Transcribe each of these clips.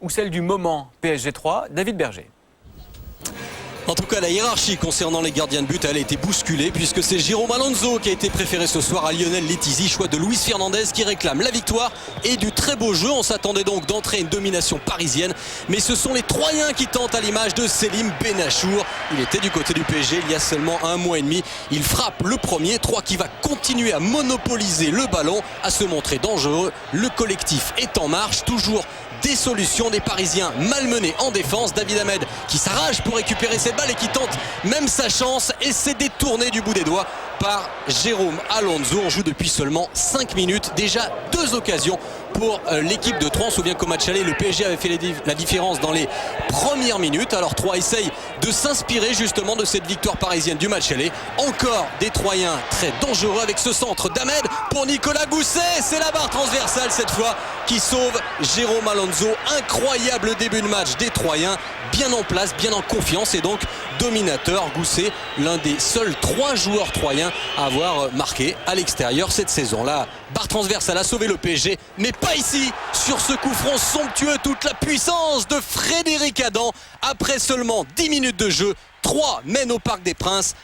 ou celle du moment PSG 3, David Berger. En tout cas, la hiérarchie concernant les gardiens de but, elle a été bousculée puisque c'est Jérôme Alonso qui a été préféré ce soir à Lionel Letizy, choix de Luis Fernandez qui réclame la victoire et du très beau jeu. On s'attendait donc d'entrer une domination parisienne, mais ce sont les Troyens qui tentent à l'image de Selim Benachour. Il était du côté du PSG il y a seulement un mois et demi. Il frappe le premier, 3 qui va continuer à monopoliser le ballon, à se montrer dangereux. Le collectif est en marche, toujours des solutions, des Parisiens malmenés en défense. David Hamed qui s'arrache pour récupérer cette balle et qui tente même sa chance et c'est détourné du bout des doigts par Jérôme Alonso. On joue depuis seulement 5 minutes, déjà 2 occasions pour l'équipe de Troyes. On se souvient qu'au match aller, le PSG avait fait la différence dans les premières minutes. Alors Troyes essaye de s'inspirer justement de cette victoire parisienne du match aller. Encore des Troyens très dangereux avec ce centre d'Hamed pour Nicolas Gousset. C'est la barre transversale cette fois qui sauve Jérôme Alonso. Incroyable début de match des Troyens, bien en place, bien en confiance et donc dominateur. Gousset, l'un des seuls 3 joueurs troyens à avoir marqué à l'extérieur cette saison-là. Barre transversale a sauvé le PSG, mais pas ici, sur ce coup franc somptueux. Toute la puissance de Frédéric Adam. Après seulement 10 minutes de jeu, 3 mènent au Parc des Princes,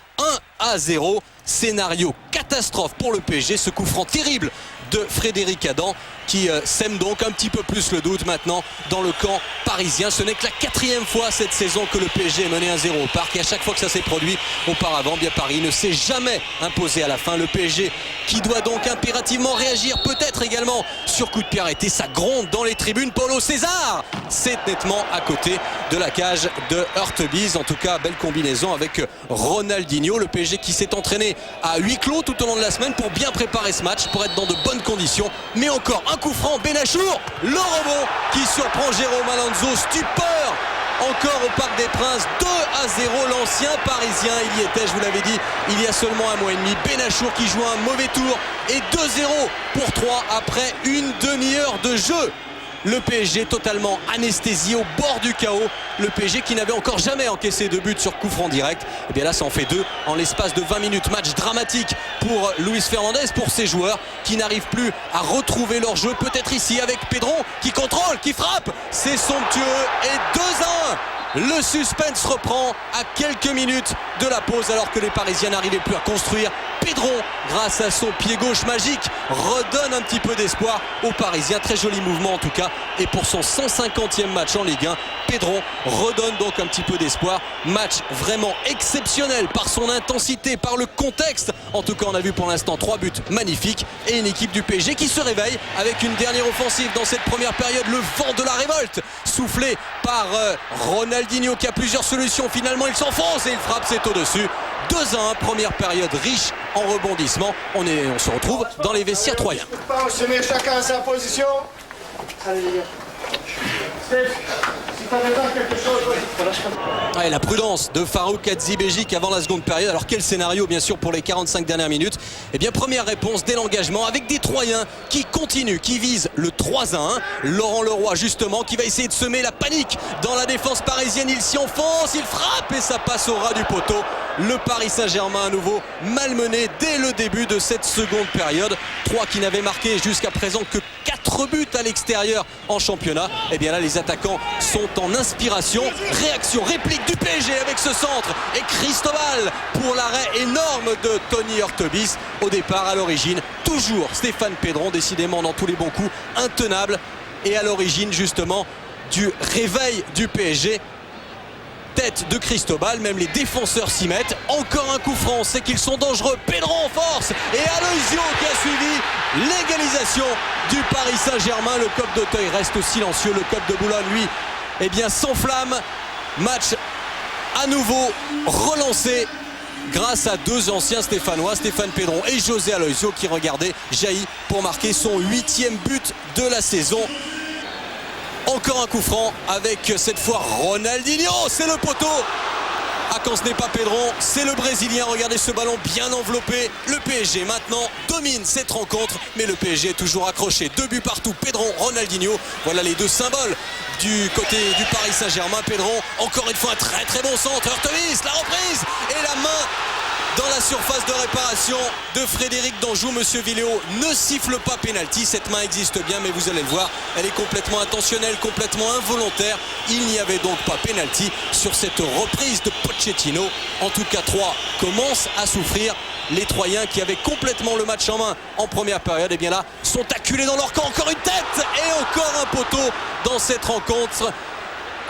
1-0. Scénario catastrophe pour le PSG, ce coup franc terrible de Frédéric Adam qui sème donc un petit peu plus le doute maintenant dans le camp parisien. Ce n'est que la 4e fois cette saison que le PSG est mené 1-0 au Parc et à chaque fois que ça s'est produit auparavant, bien Paris ne s'est jamais imposé à la fin. Le PSG qui doit donc impérativement réagir, peut-être également sur coup de pied arrêté. Ça gronde dans les tribunes. Paulo César, c'est nettement à côté de la cage de Hurtebise. En tout cas, belle combinaison avec Ronaldinho. Le PSG qui s'est entraîné à huis clos tout au long de la semaine pour bien préparer ce match, pour être dans de bonnes conditions. Mais encore un coup franc, Benachour, le rebond qui surprend Jérôme Alonso. Stupeur encore au Parc des Princes, 2-0. L'ancien parisien, il y était, je vous l'avais dit, il y a seulement un mois et demi. Benachour qui joue un mauvais tour et 2-0 pour Troyes après une demi-heure de jeu. Le PSG totalement anesthésié, au bord du chaos. Le PSG qui n'avait encore jamais encaissé de but sur coup franc direct. Et bien là, ça en fait 2 en l'espace de 20 minutes. Match dramatique pour Luis Fernandez, pour ses joueurs qui n'arrivent plus à retrouver leur jeu. Peut-être ici avec Pedron qui contrôle, qui frappe. C'est somptueux et 2-1. Le suspense reprend à quelques minutes de la pause alors que les Parisiens n'arrivaient plus à construire. Pedron, grâce à son pied gauche magique, redonne un petit peu d'espoir aux Parisiens. Très joli mouvement en tout cas. Et pour son 150e match en Ligue 1, Pedron redonne donc un petit peu d'espoir. Match vraiment exceptionnel par son intensité, par le contexte. En tout cas, on a vu pour l'instant 3 buts magnifiques et une équipe du PSG qui se réveille avec une dernière offensive dans cette première période. Le vent de la révolte soufflé par Ronaldinho qui a plusieurs solutions. Finalement, il s'enfonce et il frappe, c'est au-dessus. 2-1, première période riche en rebondissements. On se retrouve dans les vestiaires troyens. On se met chacun à sa position. Allez les gars. Si t'as besoin de quelque chose, Ouais, la prudence de Farouk Hatzibégic avant la seconde période. Alors quel scénario bien sûr pour les 45 dernières minutes. Eh bien première réponse dès l'engagement avec des Troyens qui continuent, qui visent le 3-1. Laurent Leroy justement qui va essayer de semer la panique dans la défense parisienne. Il s'y enfonce, il frappe et ça passe au ras du poteau. Le Paris Saint-Germain à nouveau malmené dès le début de cette seconde période. 3 qui n'avaient marqué jusqu'à présent que 4 buts à l'extérieur en championnat. Et bien là les attaquants sont en inspiration. Réaction, réplique du PSG avec ce centre et Cristobal pour l'arrêt énorme de Tony Hurtebise. Au départ, à l'origine, toujours Stéphane Pedron, décidément dans tous les bons coups, intenable et à l'origine justement du réveil du PSG. Tête de Cristobal, même les défenseurs s'y mettent. Encore un coup franc, c'est qu'ils sont dangereux. Pedron en force et Aloisio qui a suivi l'égalisation du Paris Saint-Germain. Le COP d'Auteuil reste silencieux. Le COP de Boulogne, lui, eh bien s'enflamme. Match à nouveau relancé grâce à 2 anciens Stéphanois, Stéphane Pedron et José Aloisio qui, regardez, jaillit pour marquer son 8e but de la saison. Encore un coup franc avec cette fois Ronaldinho, c'est le poteau. Ah, quand ce n'est pas Pedron, c'est le Brésilien. Regardez ce ballon bien enveloppé. Le PSG maintenant domine cette rencontre, mais le PSG est toujours accroché. 2 buts partout, Pedron, Ronaldinho. Voilà les 2 symboles du côté du Paris Saint-Germain. Pedron, encore une fois un très très bon centre. Hurtebise, la reprise et la main dans la surface de réparation de Frédéric Danjou. Monsieur Villéo ne siffle pas pénalty. Cette main existe bien, mais vous allez le voir, elle est complètement intentionnelle, complètement involontaire. Il n'y avait donc pas pénalty sur cette reprise de Pochettino. En tout cas, 3 commencent à souffrir. Les Troyens qui avaient complètement le match en main en première période, et bien là, sont acculés dans leur camp. Encore une tête et encore un poteau dans cette rencontre.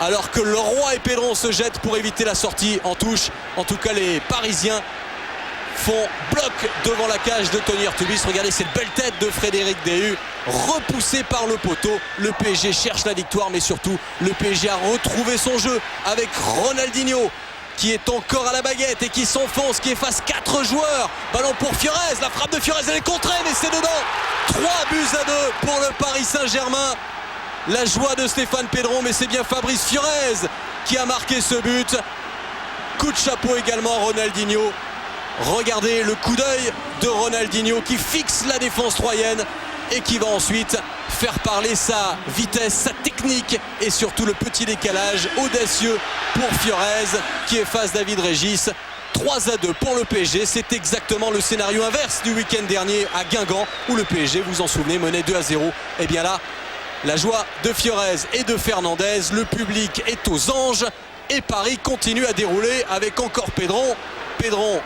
Alors que Leroy et Pedron se jettent pour éviter la sortie en touche. En tout cas, les Parisiens font bloc devant la cage de Tony Artubis. Regardez cette belle tête de Frédéric Dehu, repoussé par le poteau. Le PSG cherche la victoire, mais surtout, le PSG a retrouvé son jeu avec Ronaldinho, qui est encore à la baguette et qui s'enfonce, qui efface 4 joueurs. Ballon pour Fiorez, la frappe de Fiorez, elle est contrée, mais c'est dedans. 3-2 pour le Paris Saint-Germain. La joie de Stéphane Pedron, mais c'est bien Fabrice Fiorez qui a marqué ce but. Coup de chapeau également Ronaldinho. Regardez le coup d'œil de Ronaldinho qui fixe la défense troyenne et qui va ensuite faire parler sa vitesse, sa technique et surtout le petit décalage audacieux pour Fiorez qui efface David Régis. 3-2 pour le PSG, c'est exactement le scénario inverse du week-end dernier à Guingamp où le PSG, vous en souvenez, menait 2-0. Et bien là, la joie de Fiorez et de Fernandez, le public est aux anges et Paris continue à dérouler avec encore Pedron. Pedron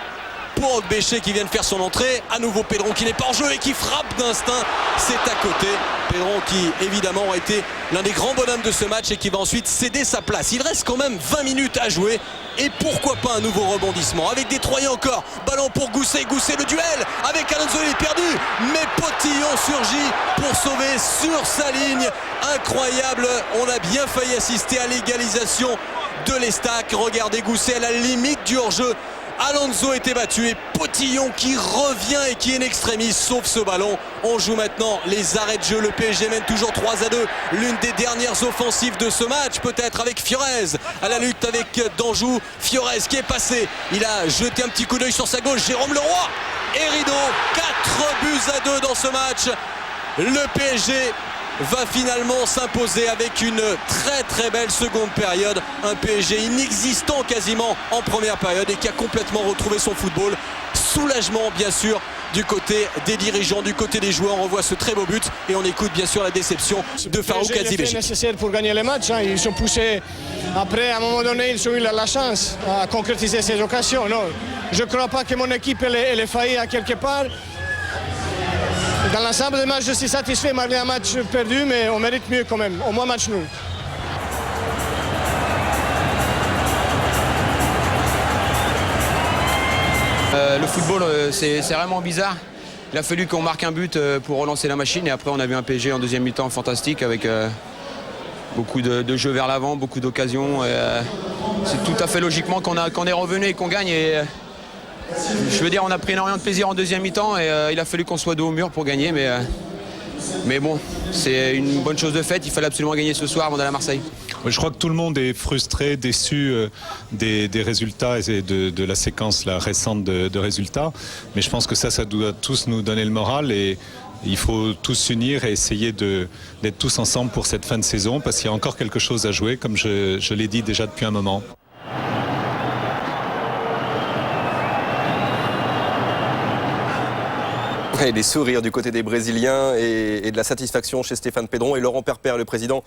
pour Ogbéché qui vient de faire son entrée. À nouveau Pedron qui n'est pas en jeu et qui frappe d'instinct. C'est à côté. Pedron qui évidemment a été l'un des grands bonhommes de ce match et qui va ensuite céder sa place. Il reste quand même 20 minutes à jouer. Et pourquoi pas un nouveau rebondissement avec des Troyens encore. Ballon pour Gousset. Gousset le duel avec Alonso, il est perdu. Mais Potillon surgit pour sauver sur sa ligne. Incroyable. On a bien failli assister à l'égalisation de l'Estac. Regardez Gousset à la limite du hors-jeu. Alonso était battu et Potillon qui revient et qui est in extremis sauve ce ballon. On joue maintenant les arrêts de jeu. Le PSG mène toujours 3-2. L'une des dernières offensives de ce match, peut-être avec Fiorez à la lutte avec Danjou. Fiorez qui est passé. Il a jeté un petit coup d'œil sur sa gauche. Jérôme Leroy et rideau. 4-2 dans ce match. Le PSG va finalement s'imposer avec une très belle seconde période. Un PSG inexistant quasiment en première période et qui a complètement retrouvé son football. Soulagement bien sûr du côté des dirigeants, du côté des joueurs. On voit ce très beau but et on écoute bien sûr la déception de Farouk Azibeji. C'est nécessaire pour gagner les matchs. Ils sont poussés. Après, à un moment donné, ils ont eu la chance à concrétiser ces occasions. Non, je ne crois pas que mon équipe elle ait failli à quelque part. Dans l'ensemble des matchs, je suis satisfait malgré un match perdu, mais on mérite mieux quand même. Au moins match nul. Le football, c'est vraiment bizarre. Il a fallu qu'on marque un but pour relancer la machine et après on a vu un PSG en deuxième mi-temps fantastique avec beaucoup de jeux vers l'avant, beaucoup d'occasions. C'est tout à fait logiquement qu'on est revenu et qu'on gagne. Je veux dire, on a pris énormément de plaisir en deuxième mi-temps et il a fallu qu'on soit dos au mur pour gagner. Mais bon, c'est une bonne chose de faite. Il fallait absolument gagner ce soir avant d'aller à Marseille. Je crois que tout le monde est frustré, déçu des résultats et de la séquence récente de résultats. Mais je pense que ça doit tous nous donner le moral et il faut tous s'unir et essayer d'être tous ensemble pour cette fin de saison parce qu'il y a encore quelque chose à jouer, comme je l'ai dit déjà depuis un moment. Et des sourires du côté des Brésiliens et de la satisfaction chez Stéphane Pedron et Laurent Perpère, le président.